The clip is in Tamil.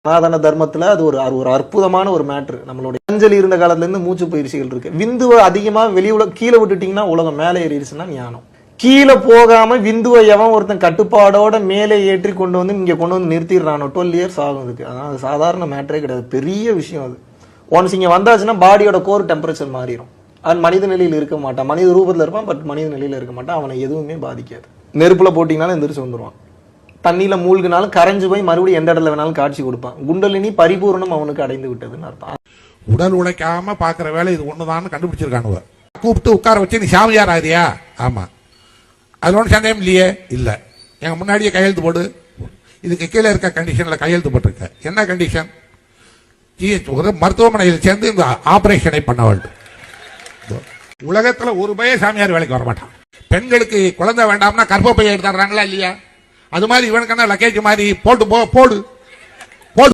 சனாதன தர்மத்துல அது ஒரு அற்புதமான ஒரு மேட்ரு. நம்மளுடைய அஞ்சலி இருந்த காலத்துல இருந்து மூச்சு பயிற்சிகள் இருக்கு. விந்துவை அதிகமா கீழே விட்டுட்டீங்கன்னா உலகம் மேலே ஏறிடுச்சுன்னா ஞானம். கீழே போகாம விந்துவை எவன் ஒருத்தன் கட்டுப்பாடோட மேலே ஏற்றி கொண்டு வந்து இங்க கொண்டு வந்து நிறுத்திடுறானோ 12 இயர்ஸ் ஆகும் இதுக்கு. அதான் அது சாதாரண மேட்டரே கிடையாது, பெரிய விஷயம் அது. ஒன்ஸ் இங்க வந்தாச்சுன்னா பாடியோட கோர் டெம்பரேச்சர் மாறிடும். அவன் மனித நிலையில் இருக்க மாட்டான், மனித ரூபத்தில் இருப்பான், பட் மனித நிலையில இருக்க மாட்டான். அவனை எதுவுமே பாதிக்காது. நெருப்புல போட்டிங்கனாலும் எந்திரிச்சு வந்துடுவான், தண்ணியில மூழ்கினாலும் கரைஞ்சு போய் மறுபடியும் எந்த இடத்துல வேணாலும் காட்சி கொடுப்பான். குண்டலினி பரிபூர்ணம் அவனுக்கு அடைந்து விட்டதுன்னு அர்த்தம். உடல் உழைக்காம பாக்குற வேலை இது ஒண்ணுதான் கண்டுபிடிச்சிருக்கானுவ. கூப்பிட்டு உட்கார வச்சு நீ சாமியார் ஆகிறியா? ஆமா. அது ஒன்றும் சந்தேகம் இல்லையே. இல்லை, எங்க முன்னாடியே கையெழுத்து போடு. இதுக்கு கீழே இருக்க கண்டிஷன்ல கையெழுத்து போட்டிருக்க. என்ன கண்டிஷன்? மருத்துவமனையில் சேர்ந்து இந்த ஆபரேஷனை பண்ண வேண்டும். உலகத்துல ஒரு பைய சாமியார் வேலைக்கு வர மாட்டான். பெண்களுக்கு குழந்தை வேண்டாம்னா கர்ப்பப்பையை எடுத்துறாங்களா இல்லையா? அது மாதிரி இவனுக்கு லக்கேஜ் மாதிரி போட்டு போடு.